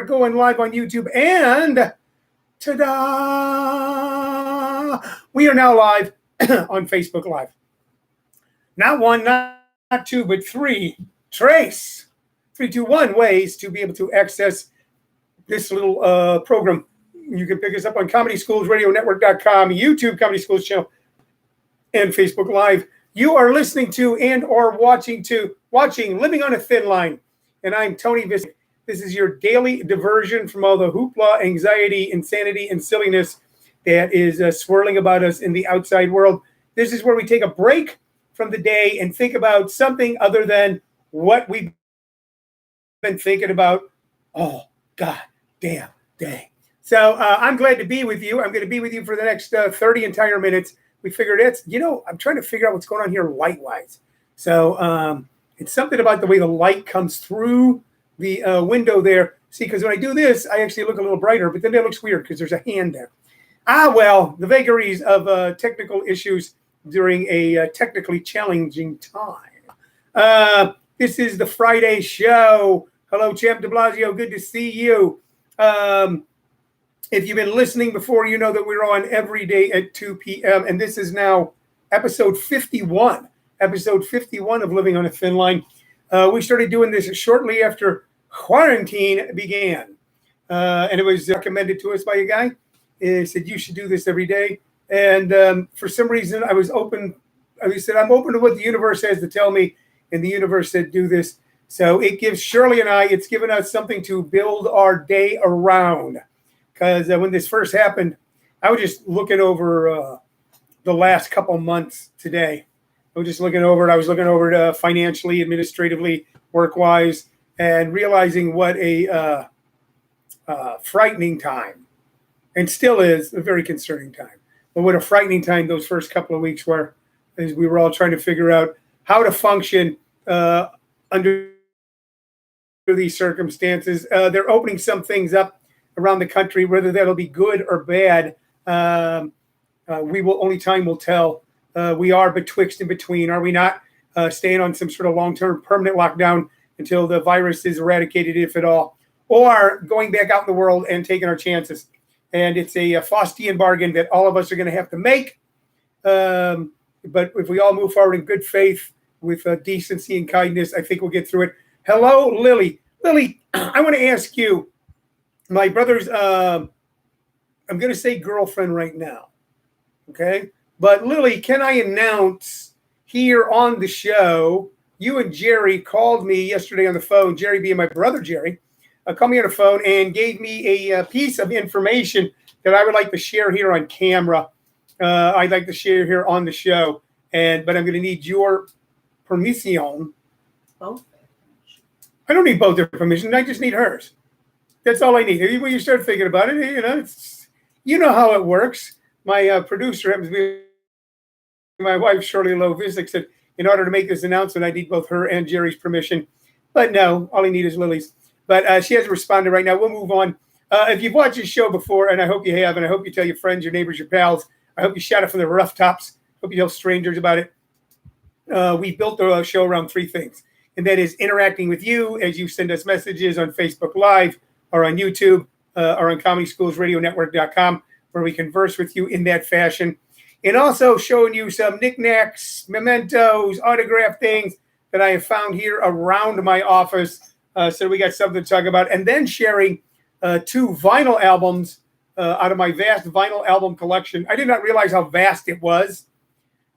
are going live on YouTube, and ta-da! We are now live on Facebook Live. Not one, not two, but three. Trace 3, 2, 1 ways to be able to access this little program. You can pick us up on ComedySchoolsRadioNetwork.com, YouTube Comedy Schools channel, and Facebook Live. You are listening to and or watching Living on a Thin Line, and I'm Tony Vicich. This is your daily diversion from all the hoopla, anxiety, insanity, and silliness that is swirling about us in the outside world. This is where we take a break from the day and think about something other than what we've been thinking about all goddamn day. So I'm glad to be with you. I'm going to be with you for the next 30 entire minutes. We figured I'm trying to figure out what's going on here light-wise. So it's something about the way the light comes through the window there. See, because when I do this, I actually look a little brighter, but then it looks weird because there's a hand there. Well, the vagaries of technical issues during a technically challenging time. This is the Friday show. Hello, Champ de Blasio. Good to see you. If you've been listening before, you know that we're on every day at 2 p.m. And this is now episode 51. Episode 51 of Living on a Thin Line. We started doing this shortly after quarantine began. And it was recommended to us by a guy. He said, you should do this every day. And for some reason, I was open. I said, I'm open to what the universe has to tell me. And the universe said, do this. So it gives Shirley and I, it's given us something to build our day around. Because when this first happened, I was just looking over the last couple months today. I was just looking over it. I was looking over it financially, administratively, work-wise, and realizing what a frightening time, and still is a very concerning time. But what a frightening time those first couple of weeks were, as we were all trying to figure out how to function under these circumstances. They're opening some things up around the country, whether that'll be good or bad. Only time will tell. We are betwixt and between, are we not? Staying on some sort of long-term permanent lockdown until the virus is eradicated, if at all, or going back out in the world and taking our chances. And it's a Faustian bargain that all of us are going to have to make. But if we all move forward in good faith with decency and kindness, I think we'll get through it. Hello, Lily. Lily, I want to ask you, my brother's, I'm going to say girlfriend right now, okay? But Lily, can I announce here on the show, you and Jerry called me yesterday on the phone, Jerry being my brother Jerry, called me on the phone and gave me a piece of information that I would like to share here on camera. I'd like to share here on the show, but I'm going to need your permission. Both? I don't need both their permission. I just need hers. That's all I need. When you start thinking about it, you know how it works. My producer happens to be my wife, Shirley Vicich, said, in order to make this announcement, I need both her and Jerry's permission. But no, all I need is Lily's. But she hasn't responded right now. We'll move on. If you've watched this show before, and I hope you have, and I hope you tell your friends, your neighbors, your pals, I hope you shout it from the rooftops. Hope you tell strangers about it. We built the show around three things, and that is interacting with you as you send us messages on Facebook Live, or on YouTube, or on ComedySchoolsRadioNetwork.com, where we converse with you in that fashion. And also showing you some knickknacks, mementos, autograph things that I have found here around my office. So we got something to talk about. And then sharing 2 vinyl albums out of my vast vinyl album collection. I did not realize how vast it was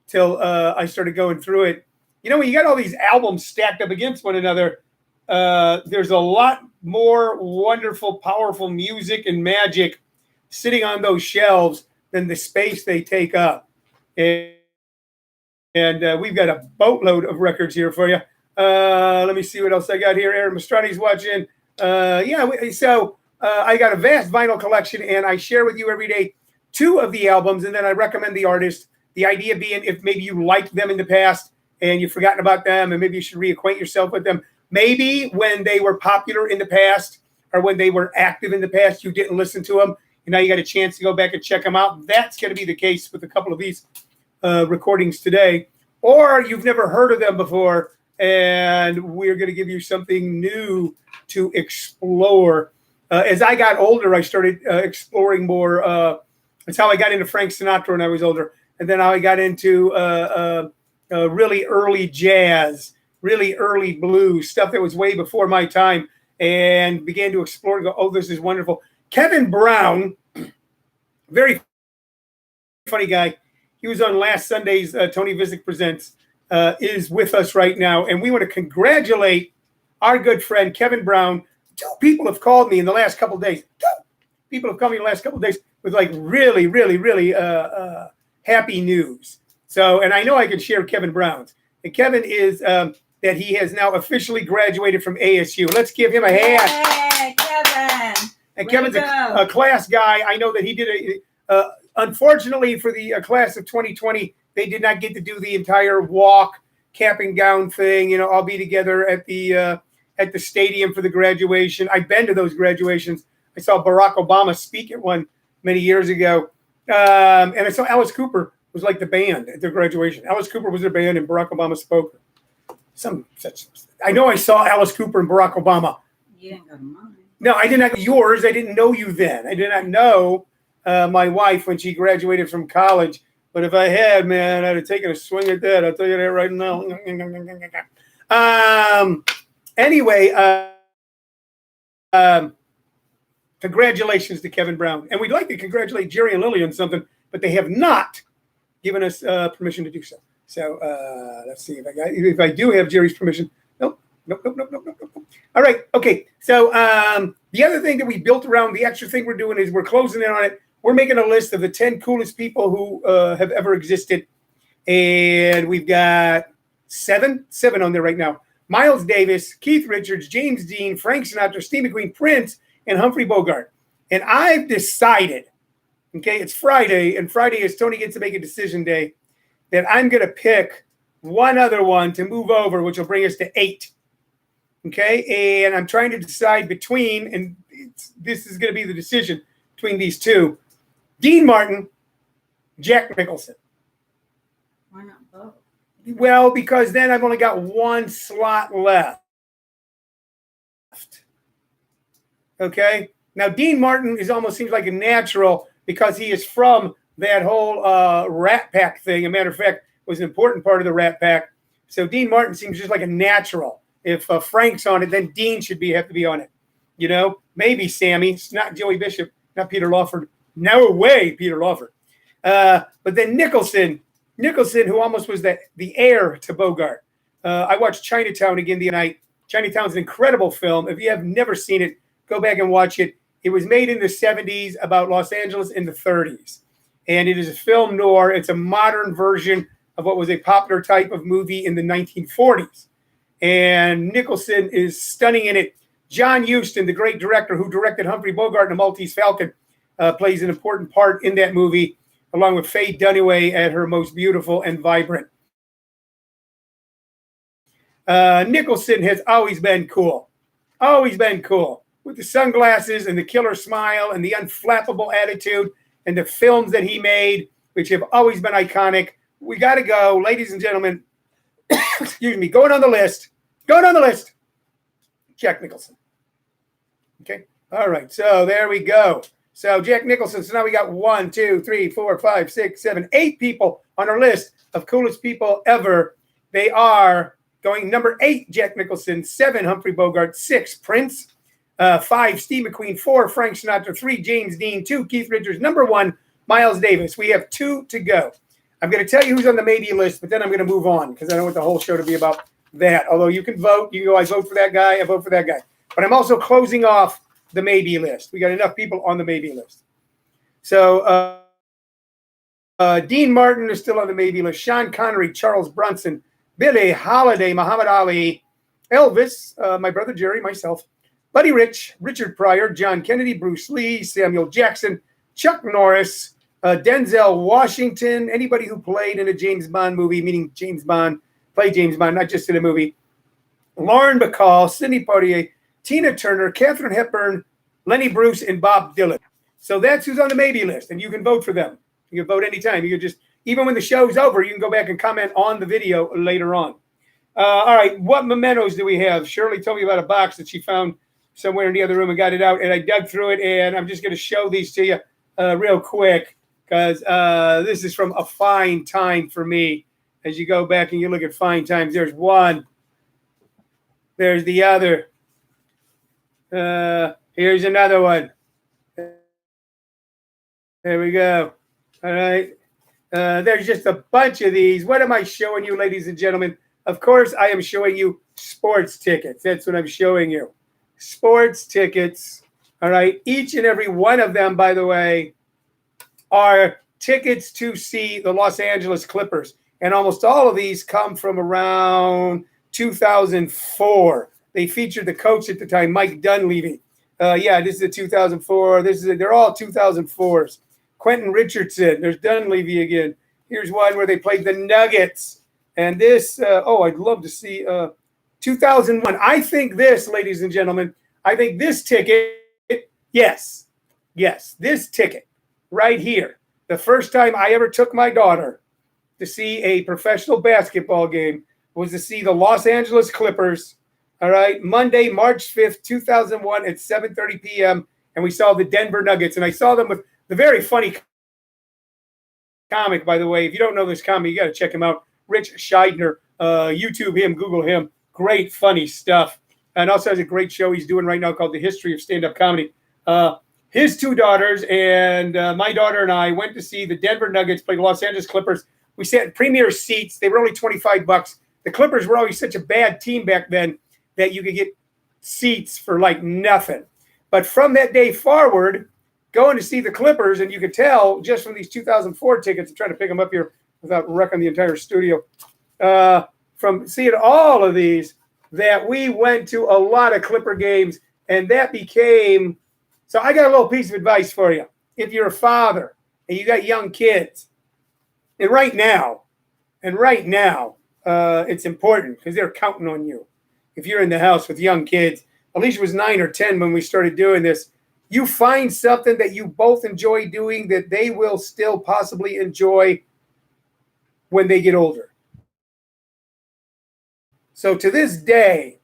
till I started going through it. You know, when you got all these albums stacked up against one another, there's a lot more wonderful, powerful music and magic sitting on those shelves than the space they take up. And we've got a boatload of records here for you. Let me see what else I got here. Aaron Mastrani's watching. I got a vast vinyl collection, and I share with you every day 2 of the albums, and then I recommend the artist. The idea being, if maybe you liked them in the past and you've forgotten about them, and maybe you should reacquaint yourself with them. Maybe when they were popular in the past, or when they were active in the past, you didn't listen to them, and now you got a chance to go back and check them out. That's going to be the case with a couple of these recordings today. Or you've never heard of them before, and we're going to give you something new to explore. As I got older, I started exploring more. That's how I got into Frank Sinatra when I was older. And then I got into really early jazz, really early blues, stuff that was way before my time, and began to explore and go, oh, this is wonderful. Kevin Brown, very funny guy. He was on last Sunday's Tony Vicich Presents, is with us right now. And we want to congratulate our good friend, Kevin Brown. 2 people have called me in the last couple of days. 2 people have called me in the last couple of days with like really, really, really happy news. So, and I know I can share Kevin Brown's. And Kevin is that he has now officially graduated from ASU. Let's give him a hand. Hey, Kevin. And Kevin's a class guy. I know that he did unfortunately for the class of 2020, they did not get to do the entire walk, cap and gown thing, you know, all be together at the stadium for the graduation. I've been to those graduations. I saw Barack Obama speak at one many years ago. And I saw Alice Cooper was like the band at their graduation. Alice Cooper was their band and Barack Obama spoke. Some such. I know I saw Alice Cooper and Barack Obama. You didn't go to mine. No, I did not know yours. I didn't know you then. I did not know my wife when she graduated from college. But if I had, man, I'd have taken a swing at that. I'll tell you that right now. Anyway, congratulations to Kevin Brown. And we'd like to congratulate Jerry and Lily on something, but they have not given us permission to do so. So let's see if I do have Jerry's permission. Nope. All right. Okay. So the other thing that we built around the extra thing we're doing is we're closing in on it. We're making a list of the 10 coolest people who have ever existed. And we've got seven on there right now. Miles Davis, Keith Richards, James Dean, Frank Sinatra, Steve McQueen, Prince, and Humphrey Bogart. And I've decided, okay, it's Friday, and Friday is Tony gets to make a decision day, that I'm going to pick one other one to move over, which will bring us to 8. Okay, and I'm trying to decide between, and this is going to be the decision between these 2, Dean Martin, Jack Nicholson. Why not both? Well, because then I've only got 1 slot left. Okay, now Dean Martin almost seems like a natural because he is from that whole Rat Pack thing. As a matter of fact, was an important part of the Rat Pack. So Dean Martin seems just like a natural. If Frank's on it, then Dean should have to be on it. You know, maybe Sammy. It's not Joey Bishop, not Peter Lawford. No way, Peter Lawford. But then Nicholson, who almost was the heir to Bogart. I watched Chinatown again the other night. Chinatown's an incredible film. If you have never seen it, go back and watch it. It was made in the 70s about Los Angeles in the 30s. And it is a film noir. It's a modern version of what was a popular type of movie in the 1940s. And Nicholson is stunning in it. John Huston, the great director who directed Humphrey Bogart and the Maltese Falcon, plays an important part in that movie, along with Faye Dunaway at her most beautiful and vibrant. Nicholson has always been cool. With the sunglasses and the killer smile and the unflappable attitude and the films that he made, which have always been iconic. We got to go, ladies and gentlemen. Excuse me, going on the list. Jack Nicholson. Okay. All right. So there we go. So Jack Nicholson. So now we got 1, 2, 3, 4, 5, 6, 7, 8 people on our list of coolest people ever. They are going number 8, Jack Nicholson, 7, Humphrey Bogart, 6, Prince, 5, Steve McQueen, 4, Frank Sinatra, 3, James Dean, 2, Keith Richards, number 1, Miles Davis. We have 2 to go. I'm going to tell you who's on the maybe list, but then I'm going to move on because I don't want the whole show to be about that. Although you can vote. You can go, I vote for that guy. I vote for that guy. But I'm also closing off the maybe list. We got enough people on the maybe list. So Dean Martin is still on the maybe list. Sean Connery, Charles Bronson, Billie Holiday, Muhammad Ali, Elvis, my brother Jerry, myself, Buddy Rich, Richard Pryor, John Kennedy, Bruce Lee, Samuel Jackson, Chuck Norris, Denzel Washington, anybody who played in a James Bond movie, meaning James Bond, played James Bond, not just in a movie, Lauren Bacall, Sidney Poitier, Tina Turner, Katharine Hepburn, Lenny Bruce, and Bob Dylan. So that's who's on the maybe list, and you can vote for them. You can vote anytime. You can just, even when the show's over, you can go back and comment on the video later on. All right, what mementos do we have? Shirley told me about a box that she found somewhere in the other room and got it out, and I dug through it, and I'm just going to show these to you real quick because this is from a fine time for me. As you go back and you look at fine times, there's one, there's the other. Here's another one. There we go. All right. There's just a bunch of these. What am I showing you, ladies and gentlemen? Of course, I am showing you sports tickets. That's what I'm showing you. Sports tickets. All right. Each and every one of them, by the way, are tickets to see the Los Angeles Clippers. And almost all of these come from around 2004. They featured the coach at the time, Mike Dunleavy. Yeah, this is a 2004. They're all 2004s. Quentin Richardson. There's Dunleavy again. Here's one where they played the Nuggets. And this, I'd love to see 2001. I think this, ladies and gentlemen, I think this ticket, yes, this ticket right here. The first time I ever took my daughter to see a professional basketball game was to see the Los Angeles Clippers. All right, Monday, March 5th, 2001 at 7:30 p.m. And we saw the Denver Nuggets. And I saw them with the very funny comic, by the way. If you don't know this comic, you got to check him out. Rich Scheidner. YouTube him, Google him. Great, funny stuff. And also has a great show he's doing right now called The History of Stand-Up Comedy. His two daughters and my daughter and I went to see the Denver Nuggets play the Los Angeles Clippers. We sat in premier seats. They were only $25. The Clippers were always such a bad team back then that you could get seats for like nothing. But from that day forward, going to see the Clippers, and you could tell just from these 2004 tickets, I'm trying to pick them up here without wrecking the entire studio, from seeing all of these, that we went to a lot of Clipper games, and that became – so I got a little piece of advice for you. If you're a father and you got young kids, and right now, it's important because they're counting on you. If you're in the house with young kids, Alicia was 9 or 10 when we started doing this. You find something that you both enjoy doing that they will still possibly enjoy when they get older. So to this day,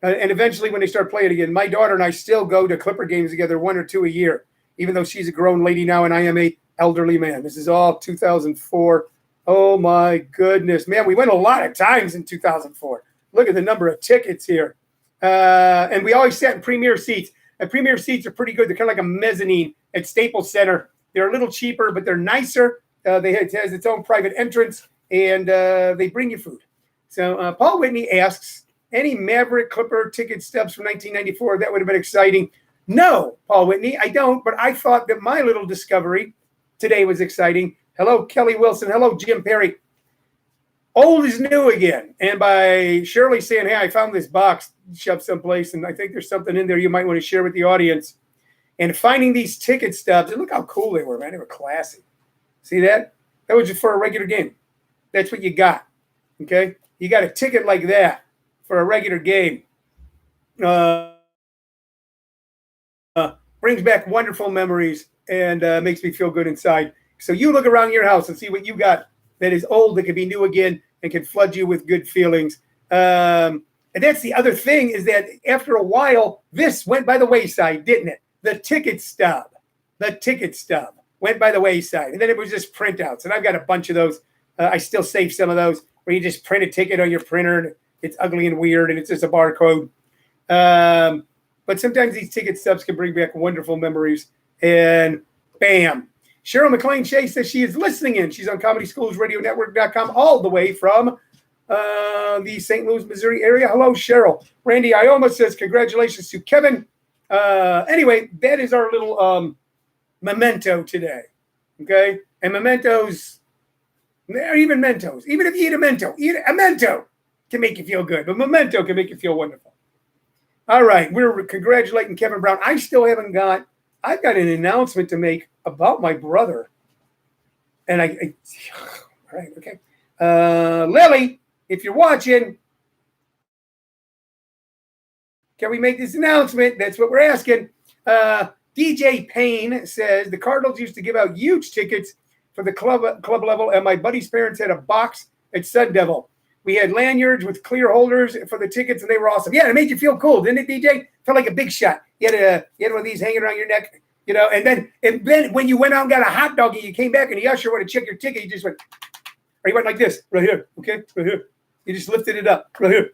and eventually when they start playing again, my daughter and I still go to Clipper games together, 1 or 2 a year, even though she's a grown lady now and I am a elderly man. This is all 2004. Oh my goodness, man, we went a lot of times in 2004. Look at the number of tickets here. And we always sat in premier seats. And premier seats are pretty good. They're kind of like a mezzanine at Staples Center. They're a little cheaper, but they're nicer. It has its own private entrance, and they bring you food. So Paul Whitney asks, any Maverick Clipper ticket stubs from 1994? That would have been exciting. No, Paul Whitney, I don't. But I thought that my little discovery today was exciting. Hello, Kelly Wilson. Hello, Jim Perry. Old is new again. And by Shirley saying, hey, I found this box shoved someplace, and I think there's something in there you might want to share with the audience. And finding these ticket stubs, and look how cool they were, man. They were classy. See that? That was just for a regular game. That's what you got. Okay? You got a ticket like that for a regular game. Brings back wonderful memories and makes me feel good inside. So you look around your house and see what you got that is old, that can be new again, and can flood you with good feelings. And that's the other thing, is that after a while, this went by the wayside, didn't it? The ticket stub went by the wayside. And then it was just printouts. And I've got a bunch of those. I still save some of those where you just print a ticket on your printer and it's ugly and weird and it's just a barcode. But sometimes these ticket stubs can bring back wonderful memories. And bam. Cheryl McLean Shea says she is listening in. She's on ComedySchoolsRadioNetwork.com all the way from the St. Louis, Missouri area. Hello, Cheryl. Randy Ioma says congratulations to Kevin. Anyway, that is our little memento today. Okay? And mementos, or even Mentos, even if you eat a mento can make you feel good, but memento can make you feel wonderful. All right, we're congratulating Kevin Brown. I've got an announcement to make about my brother. And all right, okay. Lily, if you're watching, can we make this announcement? That's what we're asking. DJ Payne says the Cardinals used to give out huge tickets for the club level, and my buddy's parents had a box at Sun Devil. We had lanyards with clear holders for the tickets, and they were awesome. Yeah, it made you feel cool, didn't it, DJ? Felt like a big shot. You had one of these hanging around your neck, and then when you went out and got a hot dog and you came back and the usher went to check your ticket, you just went, or you went like this, right here, okay, right here. You just lifted it up, right here.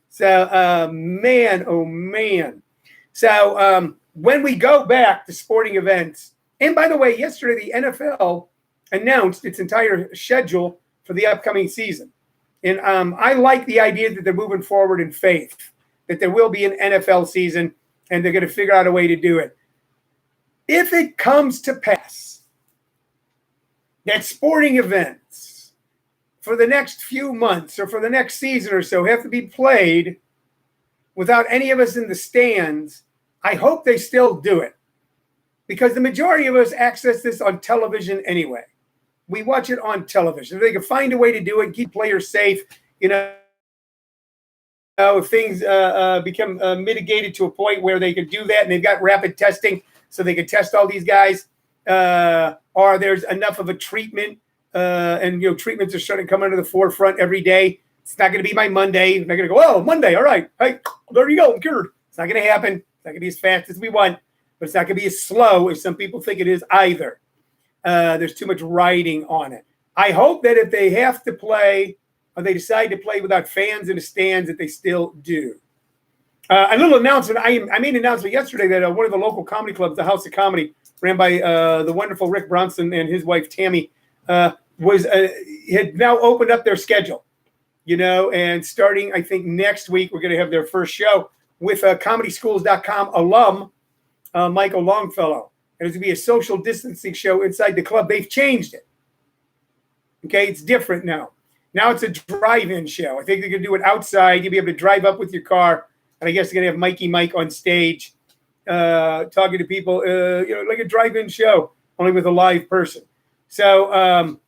So, man, oh, man. So, when we go back to sporting events, and by the way, yesterday the NFL announced its entire schedule for the upcoming season. And I like the idea that they're moving forward in faith, that there will be an NFL season, and they're going to figure out a way to do it. If it comes to pass that sporting events for the next few months or for the next season or so have to be played without any of us in the stands, I hope they still do it. Because the majority of us access this on television anyway. We watch it on television. If they can find a way to do it and keep players safe, if things become mitigated to a point where they can do that and they've got rapid testing so they can test all these guys, or there's enough of a treatment, and treatments are starting to come under the forefront every day. It's not going to be my Monday. I'm not going to go, oh, Monday, all right. Hey, there you go, I'm cured. It's not going to happen. It's not going to be as fast as we want, but it's not going to be as slow as some people think it is either. There's too much riding on it. I hope that if they have to play or they decide to play without fans in the stands, that they still do. A little announcement. I made an announcement yesterday that one of the local comedy clubs, the House of Comedy, ran by the wonderful Rick Bronson and his wife Tammy, had now opened up their schedule. And starting, I think, next week, we're going to have their first show with ComedySchools.com alum Michael Longfellow. And it's going to be a social distancing show inside the club. They've changed it. Okay, it's different now. Now it's a drive-in show. I think they're going to do it outside. You'll be able to drive up with your car. And I guess they're going to have Mikey Mike on stage talking to people, like a drive-in show, only with a live person. So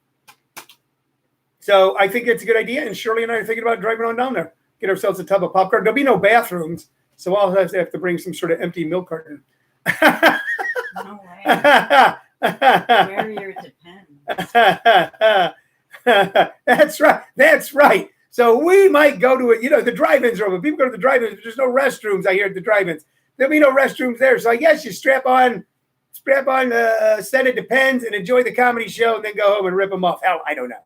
I think it's a good idea. And Shirley and I are thinking about driving on down there, get ourselves a tub of popcorn. There'll be no bathrooms, so I'll have to bring some sort of empty milk carton. No way. Where your depends. That's right. That's right. So we might go to it. The drive-ins are open. People go to the drive-ins. There's no restrooms, I hear, at the drive-ins. There'll be no restrooms there. So I guess you strap on a set of Depends and enjoy the comedy show and then go home and rip them off. Hell, I don't know.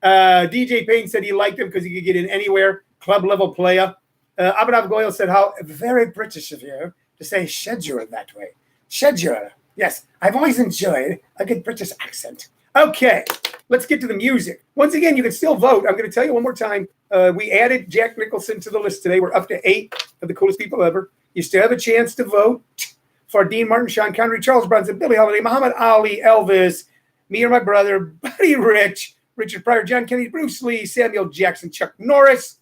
DJ Payne said he liked him because he could get in anywhere. Club level player. Abhinav Goyal said, how very British of you to say schedule that way. Schedule. Yes, I've always enjoyed a good British accent. Okay, let's get to the music. Once again, you can still vote. I'm going to tell you one more time. We added Jack Nicholson to the list today. We're up to 8 of the coolest people ever. You still have a chance to vote for Dean Martin, Sean Connery, Charles Bronson, Billie Holiday, Muhammad Ali, Elvis, me or my brother, Buddy Rich, Richard Pryor, John Kennedy, Bruce Lee, Samuel Jackson, Chuck Norris.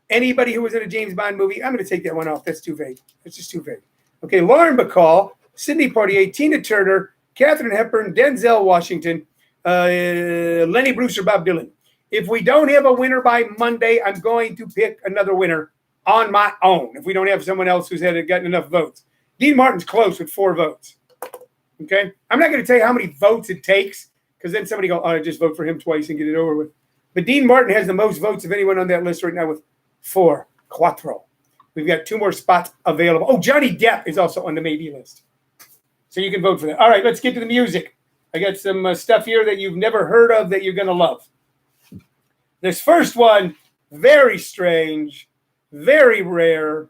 Anybody who was in a James Bond movie, I'm going to take that one off. That's too vague. It's just too vague. Okay, Lauren Bacall, Sidney Poitier, Tina Turner, Katharine Hepburn, Denzel Washington, Lenny Bruce, or Bob Dylan. If we don't have a winner by Monday, I'm going to pick another winner on my own. If we don't have someone else who's gotten enough votes. Dean Martin's close with 4 votes. Okay, I'm not going to tell you how many votes it takes because then somebody go, oh, I just vote for him twice and get it over with. But Dean Martin has the most votes of anyone on that list right now with 4. We've got 2 more spots available. Oh, Johnny Depp is also on the maybe list. So you can vote for that. All right, let's get to the music. I got some stuff here that you've never heard of that you're going to love. This first one, very strange, very rare.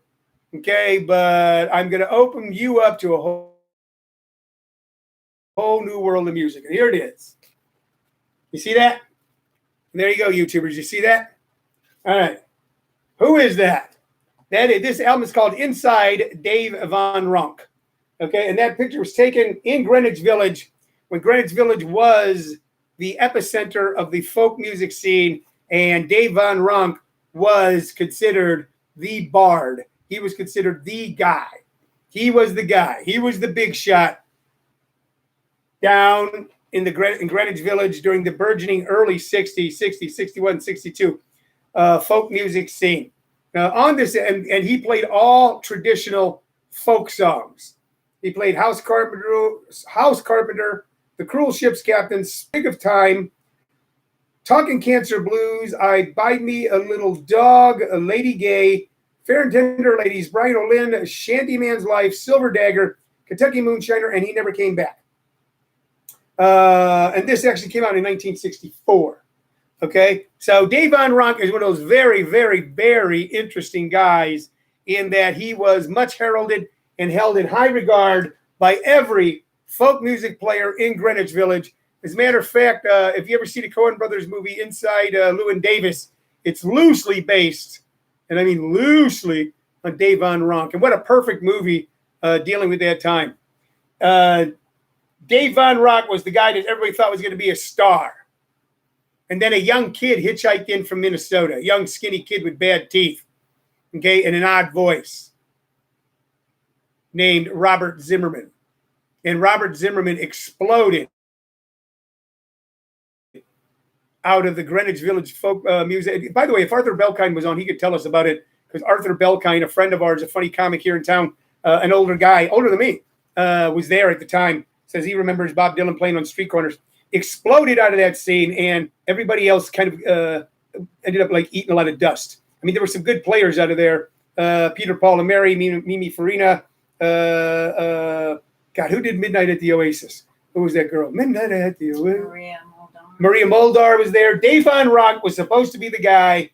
Okay, but I'm going to open you up to a whole new world of music. And here it is. You see that? There you go, YouTubers. You see that? All right. Who is that? This album is called Inside Dave Van Ronk. Okay, and that picture was taken in Greenwich Village when Greenwich Village was the epicenter of the folk music scene, and Dave Van Ronk was considered the bard. He was considered the guy. He was the guy. He was the big shot down in Greenwich Village during the burgeoning early 60s, 61, 62 folk music scene. Now on this, and he played all traditional folk songs. He played House Carpenter, The The Cruel Ship's Captain, Sprig of Time, Talking Cancer Blues, I Bide Me a Little Dog, a Lady Gay, Fair and Tender Ladies, Brian O'Lynn, Shantyman's Life, Silver Dagger, Kentucky Moonshiner, and He Never Came Back. And this actually came out in 1964. Okay, so Dave Von Ronk is one of those very, very, very interesting guys in that he was much heralded and held in high regard by every folk music player in Greenwich Village. As a matter of fact, if you ever see the Coen Brothers movie Inside Llewyn Davis, it's loosely based, and I mean loosely, on Dave Von Ronk. And what a perfect movie dealing with that time. Dave Von Ronk was the guy that everybody thought was going to be a star. And then a young kid hitchhiked in from Minnesota, a young skinny kid with bad teeth, okay, and an odd voice, named Robert Zimmerman. And Robert Zimmerman exploded out of the Greenwich Village folk music. By the way, if Arthur Belkind was on, he could tell us about it, because Arthur Belkind, a friend of ours, a funny comic here in town, an older guy, older than me, was there at the time, says he remembers Bob Dylan playing on street corners, exploded out of that scene, and everybody else kind of ended up like eating a lot of dust. I mean, there were some good players out of there. Peter, Paul, and Mary, Mimi Farina. God, who did Midnight at the Oasis? Who was that girl? Midnight at the Oasis. Maria Muldaur was there. Dave Von Ronk was supposed to be the guy,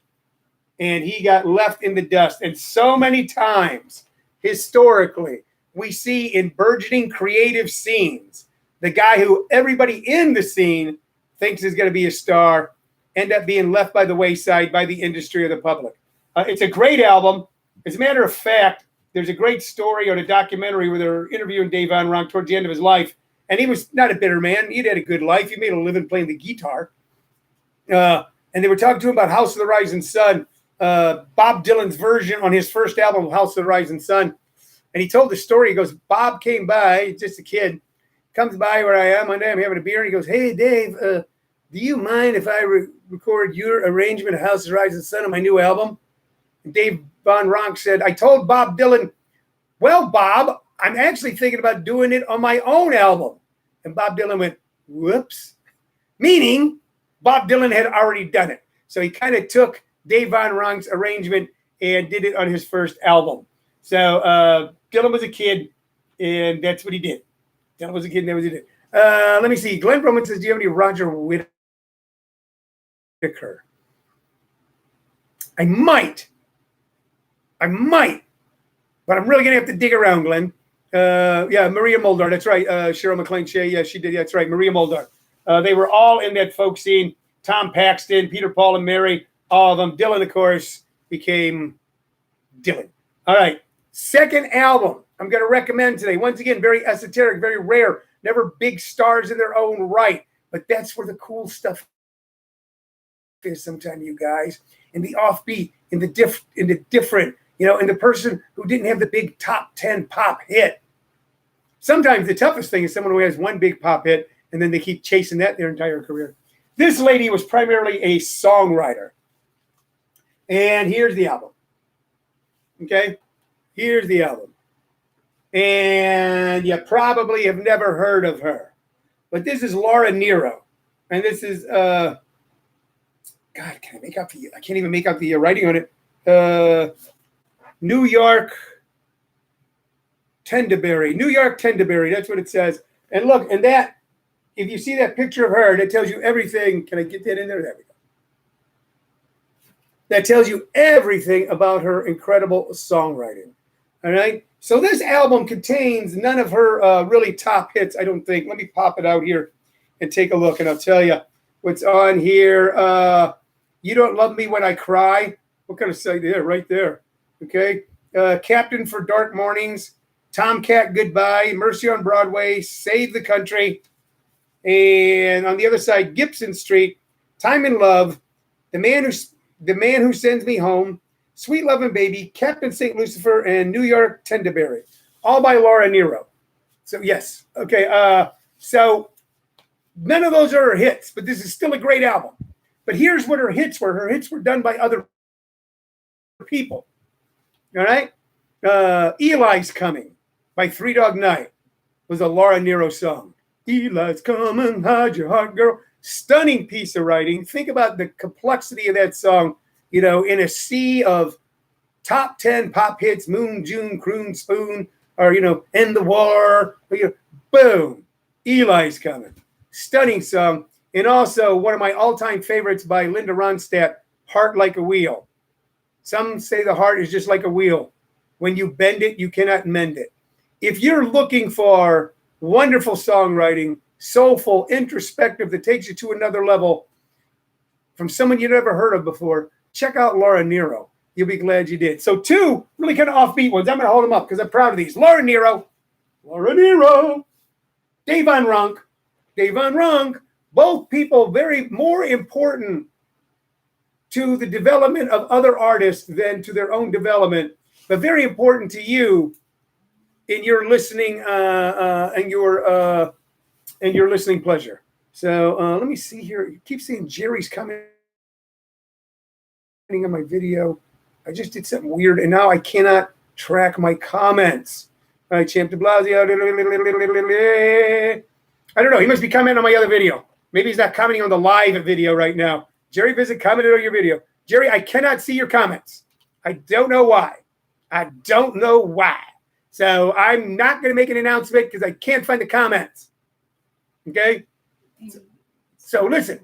and he got left in the dust. And so many times, historically, we see in burgeoning creative scenes, the guy who everybody in the scene thinks is going to be a star end up being left by the wayside by the industry or the public. It's a great album. As a matter of fact, there's a great story on a documentary where they're interviewing Dave Von Ronk towards the end of his life. And he was not a bitter man. He'd had a good life. He made a living playing the guitar. And they were talking to him about House of the Rising Sun, Bob Dylan's version on his first album of House of the Rising Sun. And he told the story. He goes, Bob came by, just a kid, comes by where I am one day. I'm having a beer. And he goes, hey, Dave, do you mind if I record your arrangement of House of the Rising Sun on my new album? And Dave Von Ronk said, I told Bob Dylan, well, Bob, I'm actually thinking about doing it on my own album. And Bob Dylan went, whoops. Meaning Bob Dylan had already done it. So he kind of took Dave Von Ronk's arrangement and did it on his first album. So Dylan was a kid, and that's what he did. Dylan was a kid, and that's what he did. Let me see. Glenn Roman says, do you have any Roger Whittaker? I might. But I'm really going to have to dig around, Glenn. Yeah, Maria Muldaur. That's right. Cheryl McLean Shea. Yeah, she did. Yeah, that's right. Maria Muldaur. They were all in that folk scene. Tom Paxton, Peter, Paul, and Mary, all of them. Dylan, of course, became Dylan. All right. Second album I'm going to recommend today. Once again, very esoteric, very rare. Never big stars in their own right. But that's where the cool stuff is sometimes, you guys. In the offbeat, in the different, and the person who didn't have the big top 10 pop hit. Sometimes the toughest thing is someone who has one big pop hit and then they keep chasing that their entire career. This lady was primarily a songwriter. And here's the album. Okay? Here's the album. And you probably have never heard of her. But this is Laura Nyro. And this is, God, I can't even make out the writing on it. New York Tendaberry. That's what it says. And look, and that, if you see that picture of her, that tells you everything. Can I get that in there? There we go. That tells you everything about her incredible songwriting. All right. So this album contains none of her really top hits, I don't think. Let me pop it out here and take a look, and I'll tell you what's on here. You Don't Love Me When I Cry. What kind of site there? Right there. Okay. Captain for Dark Mornings, Tomcat Goodbye, Mercy on Broadway, Save the Country. And on the other side, Gibson Street, Time in Love, The Man Who Sends Me Home, Sweet Lovin' Baby, Captain St. Lucifer, and New York Tendaberry. All by Laura Nyro. So, yes. Okay. So, none of those are her hits, but this is still a great album. But here's what her hits were. Her hits were done by other people. All right? Eli's Coming by Three Dog Night was a Laura Nyro song. Eli's coming, hide your heart, girl. Stunning piece of writing. Think about the complexity of that song, you know, in a sea of top 10 pop hits, Moon, June, Croon, Spoon, or, you know, End the War. You know, boom, Eli's coming. Stunning song. And also one of my all-time favorites by Linda Ronstadt, Heart Like a Wheel. Some say the heart is just like a wheel. When you bend it, you cannot mend it. If you're looking for wonderful songwriting, soulful, introspective, that takes you to another level from someone you never heard of before, check out Laura Nero. You'll be glad you did. So 2 really kind of offbeat ones. I'm going to hold them up because I'm proud of these. Laura Nero, Davon Ronk, both people very more important to the development of other artists than to their own development, but very important to you in your listening and your listening pleasure. So let me see here. You keep seeing Jerry's commenting on my video. I just did something weird, and now I cannot track my comments. All right, Champ de Blasio. I don't know. He must be commenting on my other video. Maybe he's not commenting on the live video right now. Jerry Vicich commented on your video. Jerry, I cannot see your comments. I don't know why. So I'm not going to make an announcement because I can't find the comments. Okay? So listen.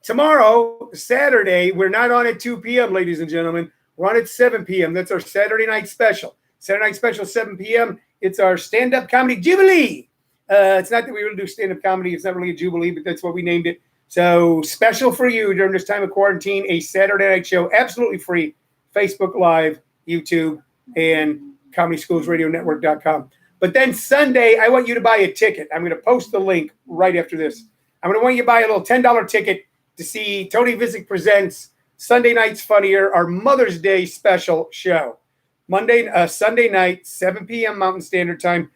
Tomorrow, Saturday, we're not on at 2 p.m., ladies and gentlemen. We're on at 7 p.m. That's our Saturday night special. Saturday night special, 7 p.m. It's our stand-up comedy jubilee. It's not that we really do stand-up comedy. It's not really a jubilee, but that's what we named it. So special for you during this time of quarantine, a Saturday night show, absolutely free. Facebook Live, YouTube, and ComedySchoolsRadioNetwork.com. But then Sunday, I want you to buy a ticket. I'm going to post the link right after this. I'm going to want you to buy a little $10 ticket to see Tony Vicich Presents Sunday Night's Funnier, our Mother's Day special show. Sunday night, 7 p.m. Mountain Standard Time,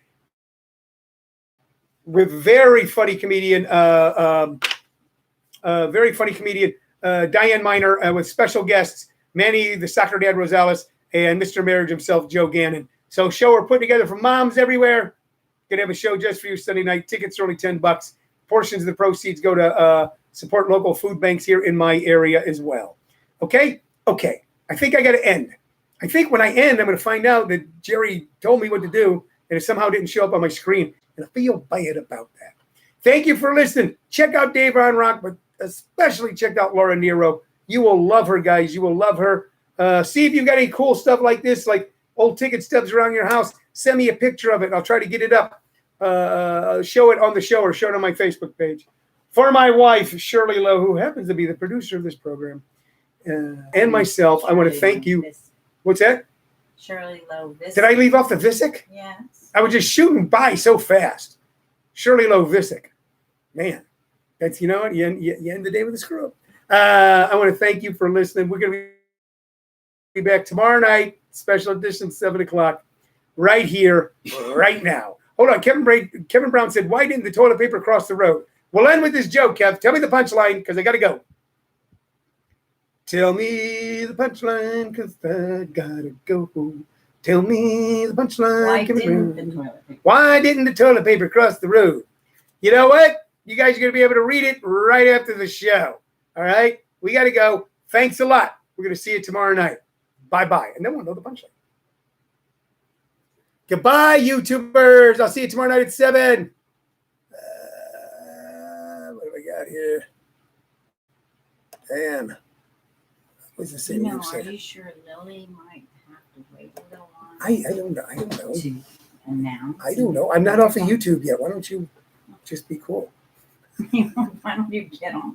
with very funny comedian Diane Miner, with special guests Manny the Soccer Dad Rosales and Mr. Marriage himself, Joe Gannon. So show we're putting together for moms everywhere. Gonna have a show just for you Sunday night. Tickets are only $10. Portions of the proceeds go to support local food banks here in my area as well. Okay. I think I got to end. I think when I end, I'm going to find out that Jerry told me what to do, and it somehow didn't show up on my screen, and I feel bad about that. Thank you for listening. Check out Davon Ronk, but especially check out Laura Nero. You will love her, guys. You will love her. See if you've got any cool stuff like this, like old ticket stubs around your house. Send me a picture of it. I'll try to get it up. Show it on the show or show it on my Facebook page. For my wife, Shirley Lowe, who happens to be the producer of this program, and myself, I want to thank you. What's that? Shirley Lowe Vicich. Did I leave off the Vicich? Yes. I was just shooting by so fast. Shirley Lowe Vicich. Man, that's, you know what? You end the day with a screw up. I want to thank you for listening. We're going to be back tomorrow night, special edition, 7 o'clock, right here, right now. Hold on. Kevin Brown said, why didn't the toilet paper cross the road? We'll end with this joke, Kev. Tell me the punchline, because I got to go. Tell me the punchline, because I got to go. Tell me the punchline. Why didn't the toilet paper cross the road? You know what? You guys are going to be able to read it right after the show. All right? We got to go. Thanks a lot. We're going to see you tomorrow night. Bye-bye. And then we'll know the punchline. Goodbye, YouTubers. I'll see you tomorrow night at 7. What do we got here? Damn. What's the same? Are you sure Lily might have to wait a little while? I don't know. To announce. I don't know. I'm not off of YouTube yet. Why don't you just be cool? Why don't you get on?